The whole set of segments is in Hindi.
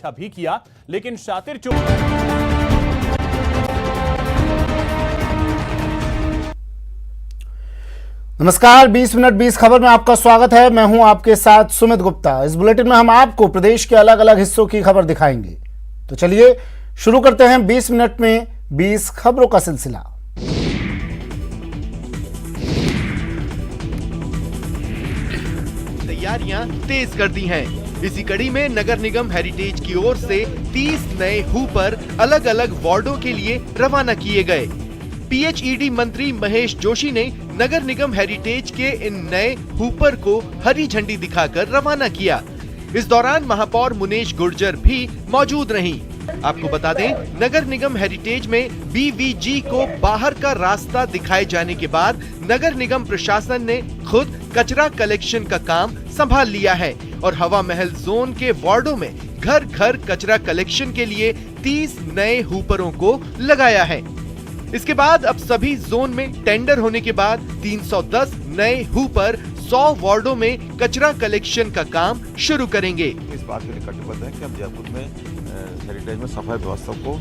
पीछा भी किया, लेकिन शातिर चुप। नमस्कार, 20 मिनट 20 खबर में आपका स्वागत है। मैं हूं आपके साथ सुमित गुप्ता। इस बुलेटिन में हम आपको प्रदेश के अलग अलग हिस्सों की खबर दिखाएंगे। तो चलिए शुरू करते हैं 20 मिनट में 20 खबरों का सिलसिला। तैयारियां तेज कर दी हैं। इसी कड़ी में नगर निगम हेरिटेज की ओर से 30 नए हूपर अलग अलग वार्डों के लिए रवाना किए गए। पीएचईडी मंत्री महेश जोशी ने नगर निगम हेरिटेज के इन नए हूपर को हरी झंडी दिखाकर रवाना किया। इस दौरान महापौर मुनेश गुर्जर भी मौजूद रहीं। आपको बता दें, नगर निगम हेरिटेज में बीवीजी को बाहर का रास्ता दिखाए जाने के बाद नगर निगम प्रशासन ने खुद कचरा कलेक्शन का काम संभाल लिया है और हवा महल जोन के वार्डों में घर घर कचरा कलेक्शन के लिए 30 नए हूपरों को लगाया है। इसके बाद अब सभी जोन में टेंडर होने के बाद 310 नए हूपर 100 वार्डों में कचरा कलेक्शन का काम शुरू करेंगे। इस बात के लिए कटिबद्ध है कि हम जयपुर में हेरिटेज में सफाई व्यवस्था को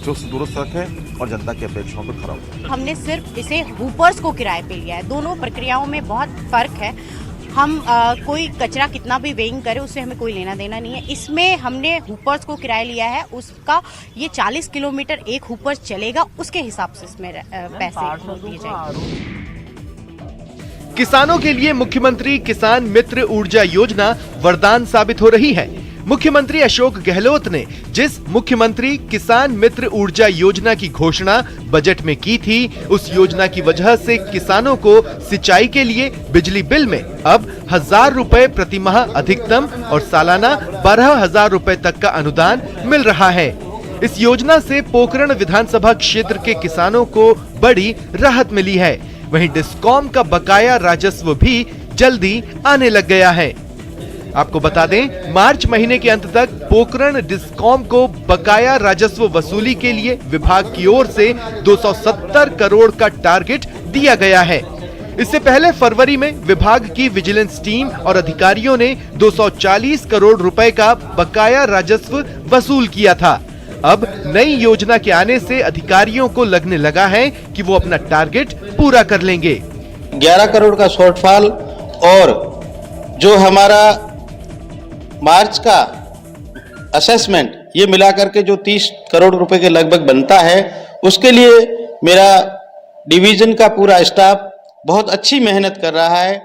चुस्त दुरुस्त रखें और जनता की अपेक्षाओं पर खरा उतरें। हमने सिर्फ इसे हूपर्स को किराए पे लिया है। दोनों प्रक्रियाओं में बहुत फर्क है। हम कोई कचरा कितना भी वेइंग करे उससे हमें कोई लेना देना नहीं है। इसमें हमने हूपर्स को किराया लिया है। उसका ये 40 किलोमीटर एक हूपर चलेगा, उसके हिसाब से इसमें पैसे दिए जाएंगे। किसानों के लिए मुख्यमंत्री किसान मित्र ऊर्जा योजना वरदान साबित हो रही है। मुख्यमंत्री अशोक गहलोत ने जिस मुख्यमंत्री किसान मित्र ऊर्जा योजना की घोषणा बजट में की थी, उस योजना की वजह से किसानों को सिंचाई के लिए बिजली बिल में अब 1000 रुपए प्रति माह अधिकतम और सालाना 12,000 रुपए तक का अनुदान मिल रहा है। इस योजना से पोखरण विधानसभा क्षेत्र के किसानों को बड़ी राहत मिली है। वहीं डिस्कॉम का बकाया राजस्व भी जल्दी आने लग गया है। आपको बता दें, मार्च महीने के अंत तक पोखरण डिस्कॉम को बकाया राजस्व वसूली के लिए विभाग की ओर से 270 करोड़ का टारगेट दिया गया है। इससे पहले फरवरी में विभाग की विजिलेंस टीम और अधिकारियों ने 240 करोड़ रुपए का बकाया राजस्व वसूल किया था। अब नई योजना के आने से अधिकारियों को लगने लगा है कि वो अपना टारगेट पूरा कर लेंगे। 11 करोड़ का शॉर्टफॉल और जो हमारा मार्च का असेसमेंट, ये मिलाकर के जो 30 करोड़ रुपए के लगभग बनता है, उसके लिए मेरा डिवीजन का पूरा स्टाफ बहुत अच्छी मेहनत कर रहा है।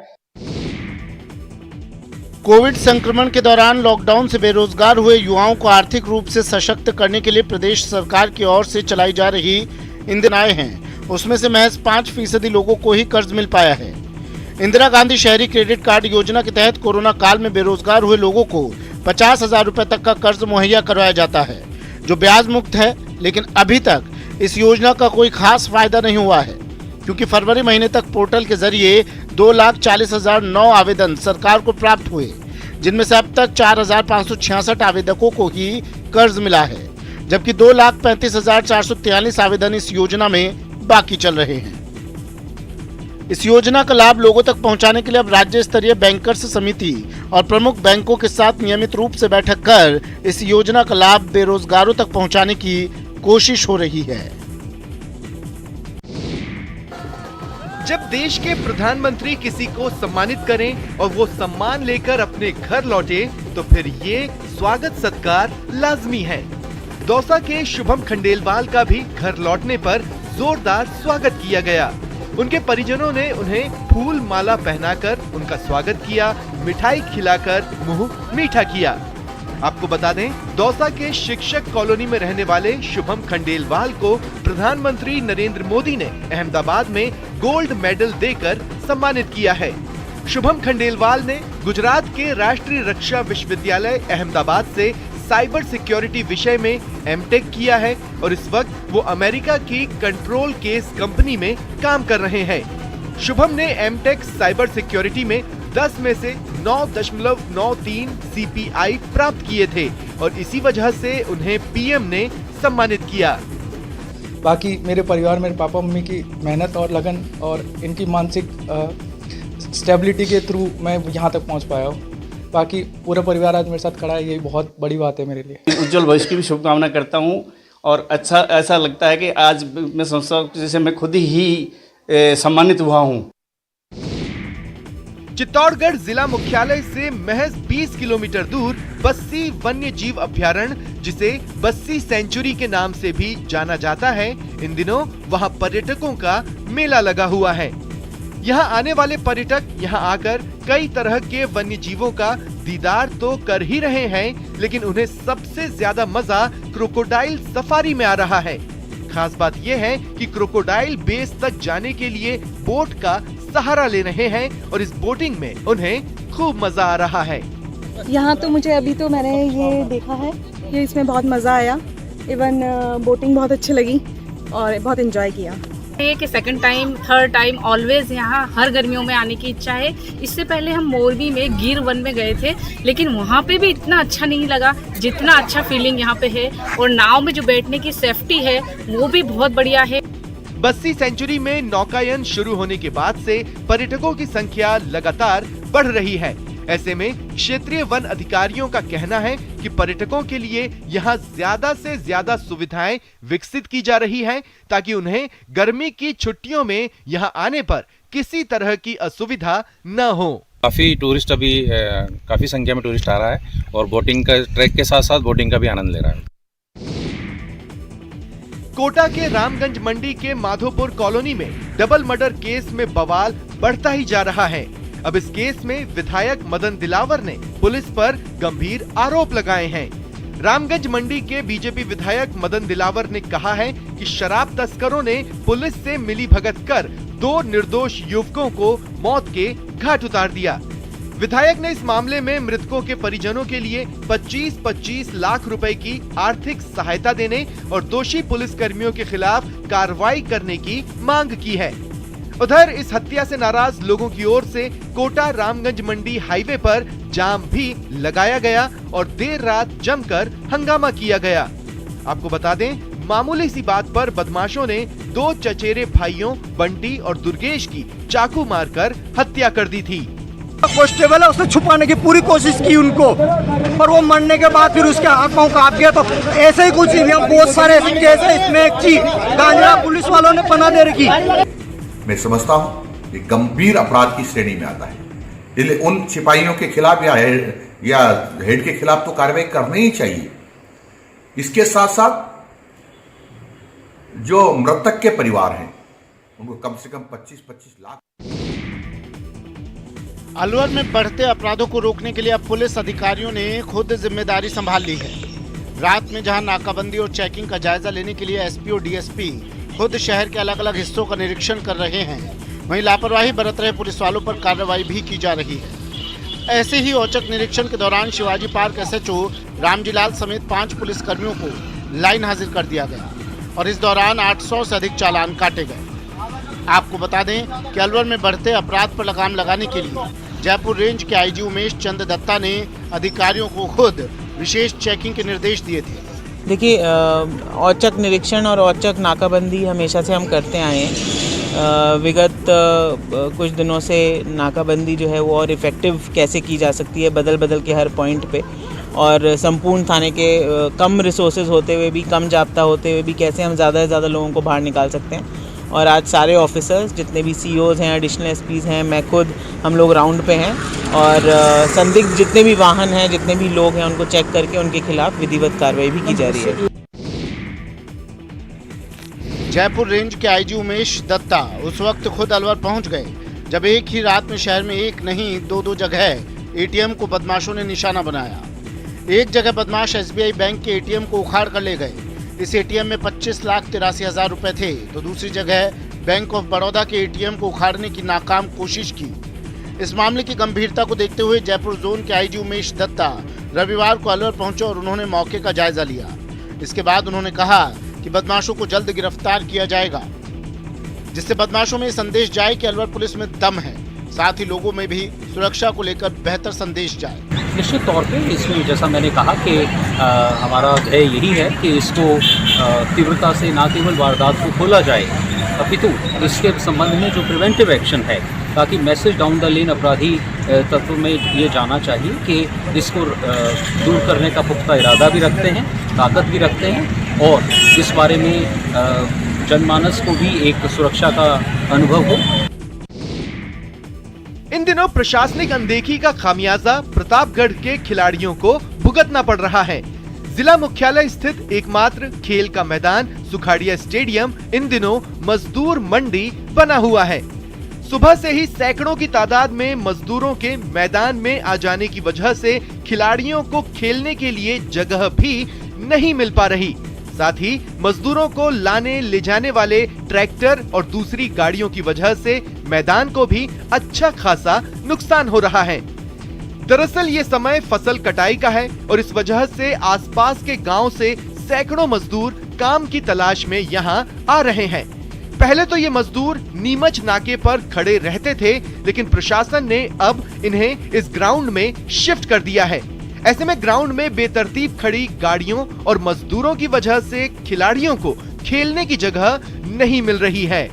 कोविड संक्रमण के दौरान लॉकडाउन से बेरोजगार हुए युवाओं को आर्थिक रूप से सशक्त करने के लिए प्रदेश सरकार की ओर से चलाई जा रही इंदिरा आय हैं, उसमें से महज 5% लोगों को ही कर्ज मिल पाया है। इंदिरा गांधी शहरी क्रेडिट कार्ड योजना के तहत कोरोना काल में बेरोजगार हुए लोगों को 50,000 रुपए तक का कर्ज मुहैया करवाया जाता है, जो ब्याज मुक्त है। लेकिन अभी तक इस योजना का कोई खास फायदा नहीं हुआ है, क्योंकि फरवरी महीने तक पोर्टल के जरिए 2,40,009 आवेदन सरकार को प्राप्त हुए, जिनमें से अब तक 4,566 आवेदकों को ही कर्ज मिला है, जबकि 2,35,443 आवेदन इस योजना में बाकी चल रहे हैं। इस योजना का लाभ लोगों तक पहुंचाने के लिए अब राज्य स्तरीय बैंकर्स समिति और प्रमुख बैंकों के साथ नियमित रूप से बैठक कर इस योजना का लाभ बेरोजगारों तक पहुंचाने की कोशिश हो रही है। जब देश के प्रधानमंत्री किसी को सम्मानित करें और वो सम्मान लेकर अपने घर लौटे, तो फिर ये स्वागत सत्कार लाजमी है। दौसा के शुभम खंडेलवाल का भी घर लौटने पर जोरदार स्वागत किया गया। उनके परिजनों ने उन्हें फूल माला पहनाकर उनका स्वागत किया, मिठाई खिलाकर मुंह मीठा किया। आपको बता दें, दौसा के शिक्षक कॉलोनी में रहने वाले शुभम खंडेलवाल को प्रधानमंत्री नरेंद्र मोदी ने अहमदाबाद में गोल्ड मेडल देकर सम्मानित किया है। शुभम खंडेलवाल ने गुजरात के राष्ट्रीय रक्षा विश्वविद्यालय अहमदाबाद से साइबर सिक्योरिटी विषय में एमटेक किया है और इस वक्त वो अमेरिका की कंट्रोल केस कंपनी में काम कर रहे हैं। शुभम ने एमटेक साइबर सिक्योरिटी में 10 में से 9.93 CPI प्राप्त किए थे और इसी वजह से उन्हें पीएम ने सम्मानित किया। बाकी मेरे परिवार, मेरे पापा मम्मी की मेहनत और लगन और इनकी मानसिक स्टेबिलिटी के थ्रू मैं यहाँ तक पहुँच पाया हूँ। बाकी पूरा परिवार आज मेरे साथ खड़ा है, यही बहुत बड़ी बात है मेरे लिए। उज्जवल भविष्य की भी शुभकामना करता हूँ और अच्छा ऐसा लगता है कि आज मैं समझता हूँ जैसे मैं खुद ही सम्मानित हुआ हूँ। चित्तौड़गढ़ जिला मुख्यालय से महज 20 किलोमीटर दूर बस्सी वन्य जीव अभयारण्य, जिसे बस्सी सेंचुरी के नाम से भी जाना जाता है, इन दिनों वहां पर्यटकों का मेला लगा हुआ है। यहां आने वाले पर्यटक यहां आकर कई तरह के वन्य जीवों का दीदार तो कर ही रहे हैं, लेकिन उन्हें सबसे ज्यादा मजा क्रोकोडाइल सफारी में आ रहा है। खास बात यह है कि क्रोकोडाइल बेस तक जाने के लिए बोट का सहारा ले रहे हैं और इस बोटिंग में उन्हें खूब मजा आ रहा है। यहाँ तो मुझे अभी तो मैंने ये देखा है, ये इसमें बहुत मजा आया। इवन बोटिंग बहुत अच्छी लगी और बहुत एंजॉय किया। ये कि second time third time always यहाँ हर गर्मियों में आने की इच्छा है। इससे पहले हम मोरबी में गिर वन में गए थे, लेकिन वहाँ पे भी इतना अच्छा नहीं लगा जितना अच्छा फीलिंग यहाँ पे है। और नाव में जो बैठने की सेफ्टी है वो भी बहुत बढ़िया है। बस्सी सेंचुरी में नौकायन शुरू होने के बाद से पर्यटकों की संख्या लगातार बढ़ रही है। ऐसे में क्षेत्रीय वन अधिकारियों का कहना है कि पर्यटकों के लिए यहाँ ज्यादा से ज्यादा सुविधाएं विकसित की जा रही हैं, ताकि उन्हें गर्मी की छुट्टियों में यहाँ आने पर किसी तरह की असुविधा न हो। काफी टूरिस्ट अभी काफी संख्या में टूरिस्ट आ रहा है और बोटिंग का ट्रैक के साथ साथ बोटिंग का भी आनंद ले रहा है। कोटा के रामगंज मंडी के माधोपुर कॉलोनी में डबल मर्डर केस में बवाल बढ़ता ही जा रहा है। अब इस केस में विधायक मदन दिलावर ने पुलिस पर गंभीर आरोप लगाए हैं। रामगंज मंडी के बीजेपी विधायक मदन दिलावर ने कहा है कि शराब तस्करों ने पुलिस से मिलीभगत कर 2 निर्दोष युवकों को मौत के घाट उतार दिया। विधायक ने इस मामले में मृतकों के परिजनों के लिए 25-25 लाख रुपए की आर्थिक सहायता देने और दोषी पुलिस कर्मियों के खिलाफ कार्रवाई करने की मांग की है। उधर इस हत्या से नाराज लोगों की ओर से कोटा रामगंज मंडी हाईवे पर जाम भी लगाया गया और देर रात जमकर हंगामा किया गया। आपको बता दें, मामूली सी बात पर बदमाशों ने 2 चचेरे भाइयों बंटी और दुर्गेश की चाकू मारकर हत्या कर दी थी। कांस्टेबल है, उसने छुपाने की पूरी कोशिश की उनको, पर वो मरने के बाद फिर उसके हाथ पांव कांप गया। तो ऐसे ही कुछ बहुत सारे ऐसे केस है, इसमें एक चीज गांजा पुलिस वालों ने पना दे रखी। मैं समझता हूँ ये गंभीर अपराध की श्रेणी में आता है, इसलिए उन सिपाहियों के खिलाफ या हेड के खिलाफ तो कार्रवाई करनी ही चाहिए। इसके साथ साथ जो मृतक के परिवार हैं उनको कम से कम 25-25 लाख। अलवर में बढ़ते अपराधों को रोकने के लिए अब पुलिस अधिकारियों ने खुद जिम्मेदारी संभाल ली है। रात में जहां नाकाबंदी और चेकिंग का जायजा लेने के लिए एसपी और डीएसपी खुद शहर के अलग अलग हिस्सों का निरीक्षण कर रहे हैं, वहीं लापरवाही बरत रहे पुलिस वालों पर कार्रवाई भी की जा रही है। ऐसे ही औचक निरीक्षण के दौरान शिवाजी पार्क एसएचओ रामजीलाल समेत 5 पुलिस कर्मियों को लाइन हाजिर कर दिया गया और इस दौरान 800 से अधिक चालान काटे गए। आपको बता दें कि अलवर में बढ़ते अपराध पर लगाम लगाने के लिए जयपुर रेंज के आईजी उमेश चंद दत्ता ने अधिकारियों को खुद विशेष चेकिंग के निर्देश दिए थे। देखिए, औचक निरीक्षण और औचक नाकाबंदी हमेशा से हम करते आए हैं। विगत कुछ दिनों से नाकाबंदी जो है वो और इफ़ेक्टिव कैसे की जा सकती है बदल बदल के हर पॉइंट पे, और संपूर्ण थाने के कम रिसोर्सेज होते हुए भी, कम जाब्ता होते हुए भी कैसे हम ज़्यादा से ज़्यादा लोगों को बाहर निकाल सकते हैं। और आज सारे ऑफिसर्स जितने भी सीओज़ हैं, एडिशनल एसपीज़ हैं, मैं खुद, हम लोग राउंड पे हैं और संदिग्ध जितने भी वाहन हैं, जितने भी लोग हैं, उनको चेक करके उनके खिलाफ विधिवत कार्रवाई भी की जा रही है। जयपुर रेंज के आईजी उमेश दत्ता उस वक्त खुद अलवर पहुंच गए जब एक ही रात में शहर में एक नहीं 2 जगह एटीएम को बदमाशों ने निशाना बनाया। एक जगह बदमाश एसबीआई बैंक के एटीएम को उखाड़ कर ले गए। इस एटीएम में 25,83,000 रुपए थे, तो दूसरी जगह बैंक ऑफ बड़ौदा के एटीएम को उखाड़ने की नाकाम कोशिश की। इस मामले की गंभीरता को देखते हुए जयपुर जोन के आईजी उमेश दत्ता रविवार को अलवर पहुंचे और उन्होंने मौके का जायजा लिया। इसके बाद उन्होंने कहा कि बदमाशों को जल्द गिरफ्तार किया जाएगा, जिससे बदमाशों में संदेश जाए कि अलवर पुलिस में दम है, साथ ही लोगों में भी सुरक्षा को लेकर बेहतर संदेश जाए। निश्चित तौर पे इसमें जैसा मैंने कहा कि हमारा ध्येय यही है कि इसको तीव्रता से न केवल वारदात को खोला जाए, अपितु इसके संबंध में जो प्रिवेंटिव एक्शन है ताकि मैसेज डाउन द लेन अपराधी तत्व में ये जाना चाहिए कि इसको दूर करने का पुख्ता इरादा भी रखते हैं, ताकत भी रखते हैं और इस बारे में जनमानस को भी एक सुरक्षा का अनुभव हो। इन दिनों प्रशासनिक अनदेखी का खामियाजा प्रतापगढ़ के खिलाड़ियों को भुगतना पड़ रहा है। जिला मुख्यालय स्थित एकमात्र खेल का मैदान सुखाड़िया स्टेडियम इन दिनों मजदूर मंडी बना हुआ है। सुबह से ही सैकड़ों की तादाद में मजदूरों के मैदान में आ जाने की वजह से खिलाड़ियों को खेलने के लिए जगह भी नहीं मिल पा रही। साथ ही मजदूरों को लाने ले जाने वाले ट्रैक्टर और दूसरी गाड़ियों की वजह से मैदान को भी अच्छा खासा नुकसान हो रहा है। दरअसल ये समय फसल कटाई का है और इस वजह से आसपास के गांव से सैकड़ों मजदूर काम की तलाश में यहां आ रहे हैं। पहले तो ये मजदूर नीमच नाके पर खड़े रहते थे, लेकिन प्रशासन ने अब इन्हें इस ग्राउंड में शिफ्ट कर दिया है। ऐसे में ग्राउंड में बेतरतीब खड़ी गाड़ियों और मजदूरों की वजह से खिलाड़ियों को खेलने की जगह नहीं मिल रही है।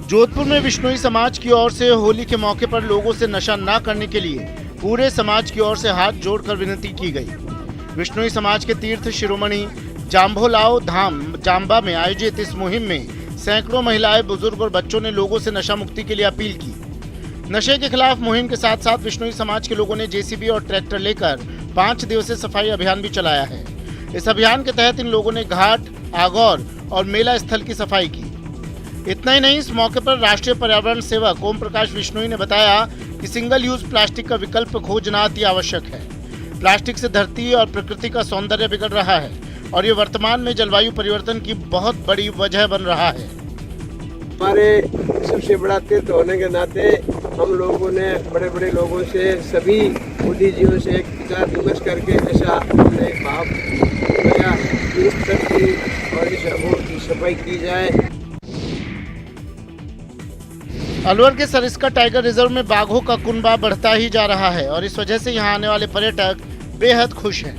जोधपुर में विश्नोई समाज की ओर से होली के मौके पर लोगों से नशा न करने के लिए पूरे समाज की ओर से हाथ जोड़कर विनती की गई। विश्नोई समाज के तीर्थ शिरोमणि जाम्भोलाओ धाम जाम्बा में आयोजित इस मुहिम में सैकड़ों महिलाएं, बुजुर्ग और बच्चों ने लोगों से नशा मुक्ति के लिए अपील की। नशे के खिलाफ मुहिम के साथ साथ विश्नोई समाज के लोगों ने जेसीबी और ट्रैक्टर लेकर 5 दिवसीय सफाई अभियान भी चलाया है। इस अभियान के तहत इन लोगों ने घाट, आगौर और मेला स्थल की सफाई की। इतना ही नहीं, इस मौके पर राष्ट्रीय पर्यावरण सेवक ओम प्रकाश विश्नोई ने बताया कि सिंगल यूज प्लास्टिक का विकल्प खोजना अति आवश्यक है। प्लास्टिक से धरती और प्रकृति का सौंदर्य बिगड़ रहा है और ये वर्तमान में जलवायु परिवर्तन की बहुत बड़ी वजह बन रहा है। हमारे सबसे बड़ा तीर्थ होने के नाते हम लोगों ने बड़े बड़े लोगों से, सभी बुद्धिजीवियों से एक विचार विमर्श करके ऐसा हमने भाव किया कि इस धरती और इस अभूत की सफाई की जाए। अलवर के सरिस्का टाइगर रिजर्व में बाघों का कुनबा बढ़ता ही जा रहा है और इस वजह से यहां आने वाले पर्यटक बेहद खुश हैं।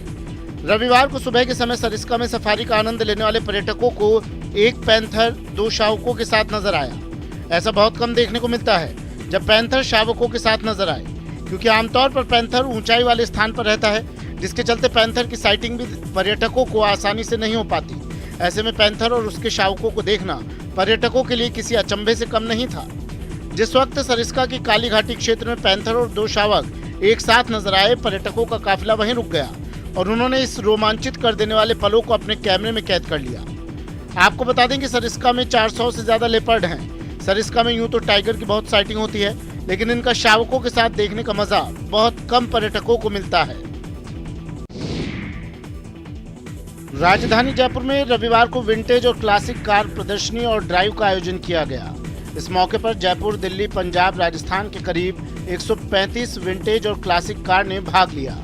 रविवार को सुबह के समय सरिस्का में सफारी का आनंद लेने वाले पर्यटकों को एक पैंथर 2 शावकों के साथ नजर आया। ऐसा बहुत कम देखने को मिलता है जब पैंथर शावकों के साथ नजर आए, क्योंकि आमतौर पर पैंथर ऊंचाई वाले स्थान पर रहता है, जिसके चलते पैंथर की साइटिंग भी पर्यटकों को आसानी से नहीं हो पाती। ऐसे में पैंथर और उसके शावकों को देखना पर्यटकों के लिए किसी अचंभे से कम नहीं था। जिस वक्त सरिस्का की काली घाटी क्षेत्र में पैंथर और 2 शावक एक साथ नजर आए, पर्यटकों का काफिला वहीं रुक गया और उन्होंने इस रोमांचित कर देने वाले पलों को अपने कैमरे में कैद कर लिया। आपको बता दें कि सरिस्का में 400 से ज्यादा लेपर्ड हैं। सरिस्का में यूं तो टाइगर की बहुत साइटिंग होती है, लेकिन इनका शावकों के साथ देखने का मजा बहुत कम पर्यटकों को मिलता है। राजधानी जयपुर में रविवार को विंटेज और क्लासिक कार प्रदर्शनी और ड्राइव का आयोजन किया गया। इस मौके पर जयपुर, दिल्ली, पंजाब, राजस्थान के करीब 135 विंटेज और क्लासिक कार ने भाग लिया।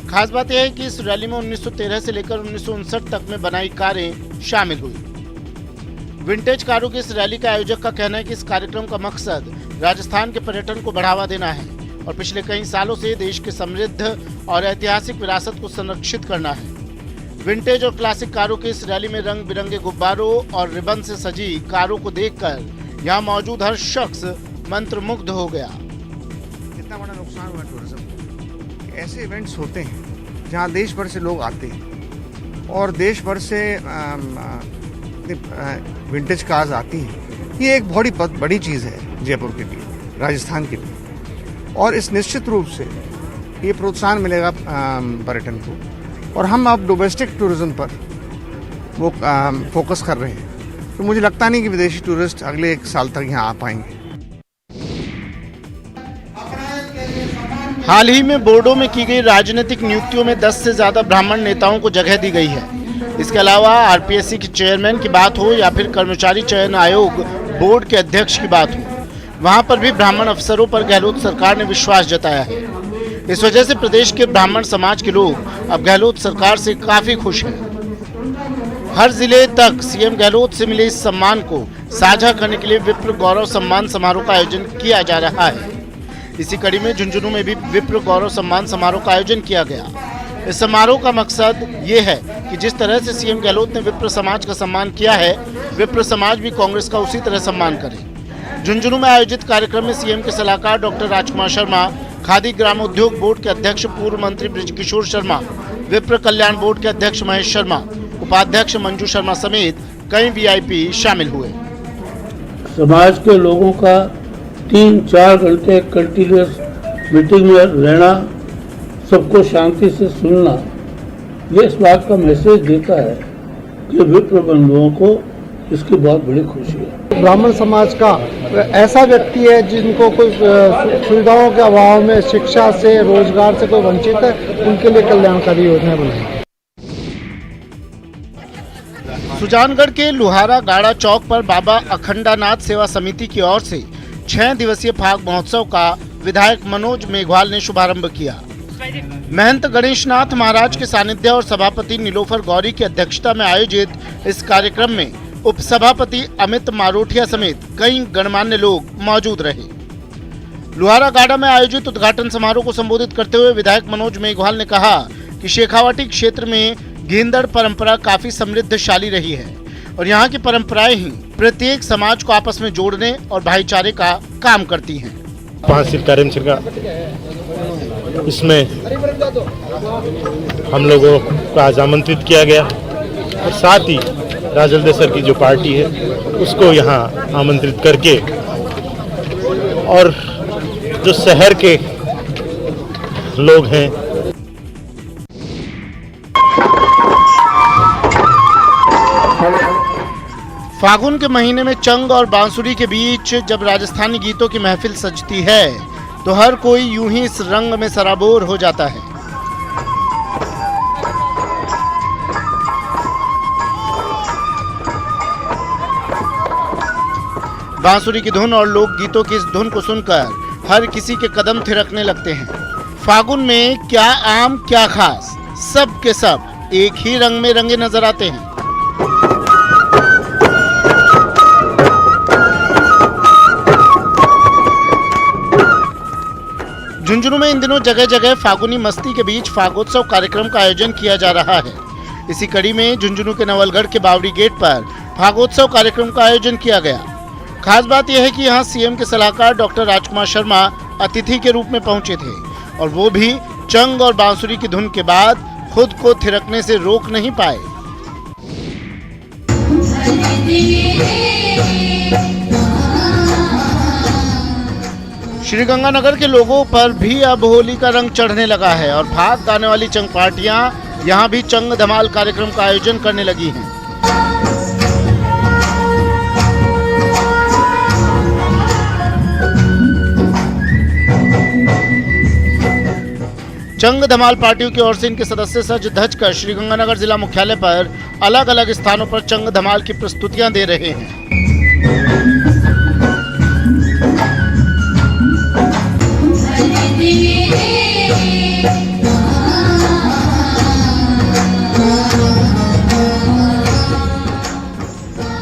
खास बात यह है कि इस रैली में 1913 से लेकर 1959 तक में बनाई कारें शामिल हुई। विंटेज कारों की इस रैली के आयोजक का कहना है कि इस कार्यक्रम का मकसद राजस्थान के पर्यटन को बढ़ावा देना है और पिछले कई सालों से देश के समृद्ध और ऐतिहासिक विरासत को संरक्षित करना है। विंटेज और क्लासिक कारों की इस रैली में रंग बिरंगे गुब्बारों और रिबन से सजी कारों को देखकर यहाँ मौजूद हर शख्स मंत्रमुग्ध हो गया। कितना बड़ा नुकसान हुआ टूरिज्म को। ऐसे इवेंट्स होते हैं जहाँ देश भर से लोग आते हैं और देश भर से विंटेज कार्स आती हैं। ये एक बहुत बड़ी चीज़ है जयपुर के लिए, राजस्थान के लिए, और इस निश्चित रूप से ये प्रोत्साहन मिलेगा पर्यटन को। और हम अब डोमेस्टिक टूरिज्म पर वो फोकस कर रहे हैं, तो मुझे लगता नहीं कि विदेशी टूरिस्ट अगले 1 साल तक यहाँ आ पाएंगे। हाल ही में बोर्डों में की गई राजनीतिक नियुक्तियों में 10 से ज्यादा ब्राह्मण नेताओं को जगह दी गई है। इसके अलावा आरपीएससी के चेयरमैन की बात हो या फिर कर्मचारी चयन आयोग बोर्ड के अध्यक्ष की बात हो, वहां पर भी ब्राह्मण अफसरों पर गहलोत सरकार ने विश्वास जताया है। इस वजह से प्रदेश के ब्राह्मण समाज के लोग अब गहलोत सरकार से काफी खुश हैं। हर जिले तक सीएम गहलोत से मिले इस सम्मान को साझा करने के लिए विप्र गौरव सम्मान समारोह का आयोजन किया जा रहा है। इसी कड़ी में झुंझुनू में भी विप्र गौरव सम्मान समारोह का आयोजन किया गया। इस समारोह का मकसद ये है कि जिस तरह से सीएम गहलोत ने विप्र समाज का सम्मान किया है, विप्र समाज भी कांग्रेस का उसी तरह सम्मान करे। झुंझुनू में आयोजित कार्यक्रम में सीएम के सलाहकार डॉक्टर राजकुमार शर्मा, खादी ग्राम उद्योग बोर्ड के अध्यक्ष पूर्व मंत्री बृजकिशोर शर्मा, विप्र कल्याण बोर्ड के अध्यक्ष महेश शर्मा, उपाध्यक्ष मंजू शर्मा समेत कई वीआईपी शामिल हुए। समाज के लोगों का 3-4 घंटे कंटिन्यूअस मीटिंग में रहना, सबको शांति से सुनना, ये इस बात का मैसेज देता है कि विप्र बंधुओं को इसकी बहुत बड़ी खुशी है। ब्राह्मण समाज का ऐसा व्यक्ति है जिनको कोई सुविधाओं के अभाव में शिक्षा से, रोजगार से कोई वंचित है, उनके लिए कल्याणकारी योजना बनाई। सुजानगढ़ के लुहारा गाड़ा चौक पर बाबा अखंडानाथ सेवा समिति की ओर से 6 दिवसीय फाग महोत्सव का विधायक मनोज मेघवाल ने शुभारंभ किया। महंत गणेशनाथ महाराज के सानिध्य और सभापति नीलोफर गौरी की अध्यक्षता में आयोजित इस कार्यक्रम में उपसभापति अमित मारोठिया समेत कई गणमान्य लोग मौजूद रहे। लुहारा गाड़ा में आयोजित उद्घाटन समारोह को संबोधित करते हुए विधायक मनोज मेघवाल ने कहा कि शेखावाटी क्षेत्र में गेंदड़ परंपरा काफी समृद्धशाली रही है और यहाँ की परंपराएं ही प्रत्येक समाज को आपस में जोड़ने और भाईचारे का काम करती हैं। 5 कार्यक्रम का इसमें हम लोगों को आज आमंत्रित किया गया और साथ ही राजल सर की जो पार्टी है उसको यहाँ आमंत्रित करके और जो शहर के लोग हैं फागुन के महीने में चंग और बांसुरी के बीच जब राजस्थानी गीतों की महफिल सजती है तो हर कोई यूं ही इस रंग में सराबोर हो जाता है। बांसुरी की धुन और लोकगीतों की इस धुन को सुनकर हर किसी के कदम थिरकने लगते हैं। फागुन में क्या आम क्या खास, सब के सब एक ही रंग में रंगे नजर आते हैं। झुंझुनू में इन दिनों जगह जगह फागुनी मस्ती के बीच फागोत्सव कार्यक्रम का आयोजन किया जा रहा है। इसी कड़ी में झुंझुनू के नवलगढ़ के बावड़ी गेट पर फागोत्सव कार्यक्रम का आयोजन किया गया। खास बात यह है कि यहाँ सीएम के सलाहकार डॉक्टर राजकुमार शर्मा अतिथि के रूप में पहुंचे थे और वो भी चंग और बांसुरी की धुन के बाद खुद को थिरकने से रोक नहीं पाए। श्रीगंगानगर के लोगों पर भी अब होली का रंग चढ़ने लगा है और भाग गाने वाली चंग पार्टियां यहां भी चंग धमाल कार्यक्रम का आयोजन करने लगी हैं। चंग धमाल पार्टियों की ओर से इनके सदस्य सज धज कर श्रीगंगानगर जिला मुख्यालय पर अलग अलग स्थानों पर चंग धमाल की प्रस्तुतियां दे रहे हैं।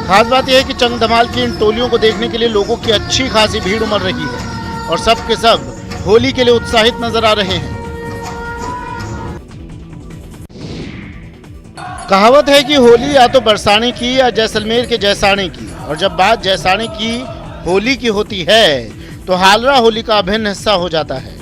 खास बात यह है कि चंग धमाल की इन टोलियों को देखने के लिए लोगों की अच्छी खासी भीड़ उमड़ रही है और सब के सब होली के लिए उत्साहित नजर आ रहे हैं। कहावत है कि होली या तो बरसाने की या जैसलमेर के जैसाने की, और जब बात जैसाने की होली की होती है तो हालरा होली का अभिन्न हिस्सा हो जाता है।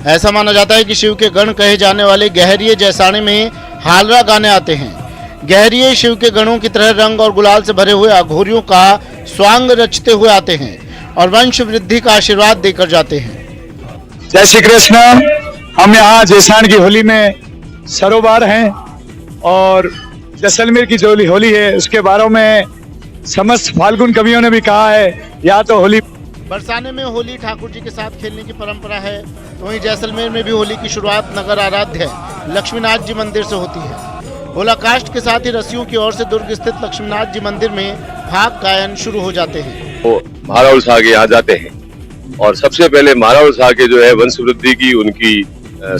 ऐसा माना जाता है कि शिव के गण कहे जाने वाले गहरिये जैसाने में हालरा गाने आते हैं। गहरिये शिव के गणों की तरह रंग और गुलाल से भरे हुए अघोरियों का स्वांग रचते हुए आते हैं और वंश वृद्धि का आशीर्वाद देकर जाते हैं। जय श्री कृष्ण। हम यहाँ जैसाण की होली में सरोवर हैं और जैसलमेर की जो होली है उसके बारे में समस्त फाल्गुन कवियों ने भी कहा है, या तो होली बरसाने में होली ठाकुर जी के साथ खेलने की परंपरा है, तो वहीं जैसलमेर में भी होली की शुरुआत नगर आराध्य लक्ष्मीनाथ जी मंदिर से होती है। होलाकाष्ट के साथ ही रसियों की ओर से दुर्ग स्थित लक्ष्मीनाथ जी मंदिर में फाग गायन शुरू हो जाते हैं। वो महाराज उत्साह के यहाँ जाते हैं और सबसे पहले महाराज उत्साह के जो है वंश वृद्धि की, उनकी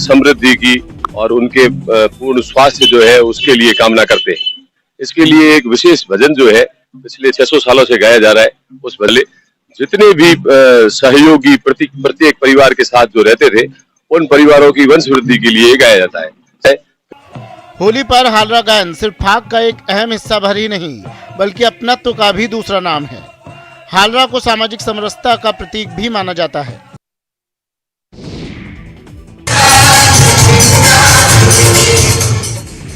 समृद्धि की और उनके पूर्ण स्वास्थ्य जो है उसके लिए कामना करते हैं। इसके लिए एक विशेष भजन जो है पिछले 600 सालों से गाया जा रहा है। उस भजन जितने भी सहयोगी प्रत्येक परिवार के साथ जो रहते थे उन परिवारों की वंश वृद्धि के लिए गाया जाता है। होली पर हालरा गायन सिर्फ फाग का एक अहम हिस्सा भर ही नहीं बल्कि अपनत्व का भी दूसरा नाम है। हालरा को सामाजिक समरसता का प्रतीक भी माना जाता है।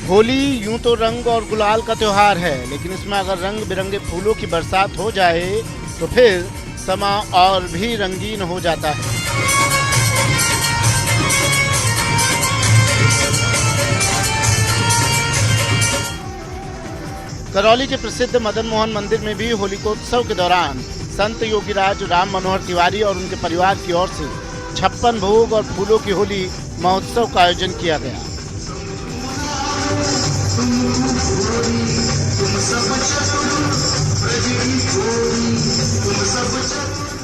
होली यूं तो रंग और गुलाल का त्योहार है, लेकिन इसमें अगर रंग बिरंगे फूलों की बरसात हो जाए तो फिर समा और भी रंगीन हो जाता है। करौली के प्रसिद्ध मदन मोहन मंदिर में भी होलिकोत्सव के दौरान संत योगीराज राम मनोहर तिवारी और उनके परिवार की ओर से 56 भोग और फूलों की होली महोत्सव का आयोजन किया गया।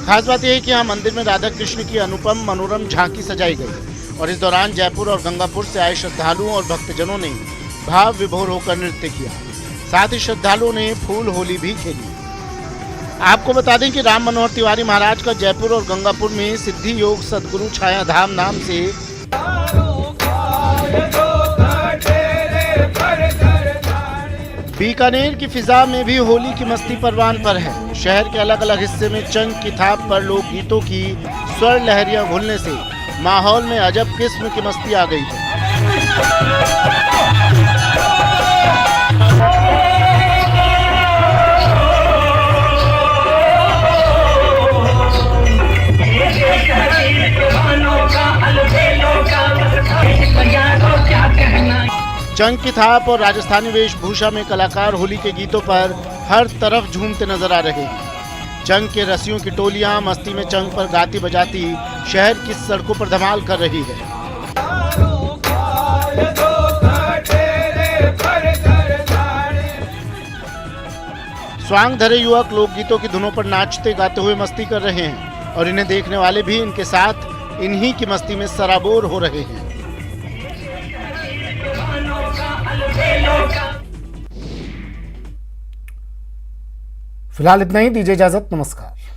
खास बात यह है कि यहाँ मंदिर में राधा कृष्ण की अनुपम मनोरम झांकी सजाई गई और इस दौरान जयपुर और गंगापुर से आए श्रद्धालुओं और भक्तजनों ने भाव विभोर होकर नृत्य किया। साथ ही श्रद्धालुओं ने फूल होली भी खेली। आपको बता दें कि राम मनोहर तिवारी महाराज का जयपुर और गंगापुर में सिद्धि योग सदगुरु छाया धाम नाम से बीकानेर की फिजा में भी होली की मस्ती परवान पर है। शहर के अलग अलग हिस्से में चंग की थाप पर लोकगीतों की स्वर लहरियां घुलने से माहौल में अजब किस्म की मस्ती आ गई है। चंग की थाप और राजस्थानी वेशभूषा में कलाकार होली के गीतों पर हर तरफ झूमते नजर आ रहे हैं। चंग के रसियों की टोलियां मस्ती में चंग पर गाती बजाती शहर की सड़कों पर धमाल कर रही है। स्वांग धरे युवक लोकगीतों की धुनों पर नाचते गाते हुए मस्ती कर रहे हैं और इन्हें देखने वाले भी इनके साथ इन्हीं की मस्ती में सराबोर हो रहे हैं। फिलहाल इतना ही, दीजिए इजाजत, नमस्कार।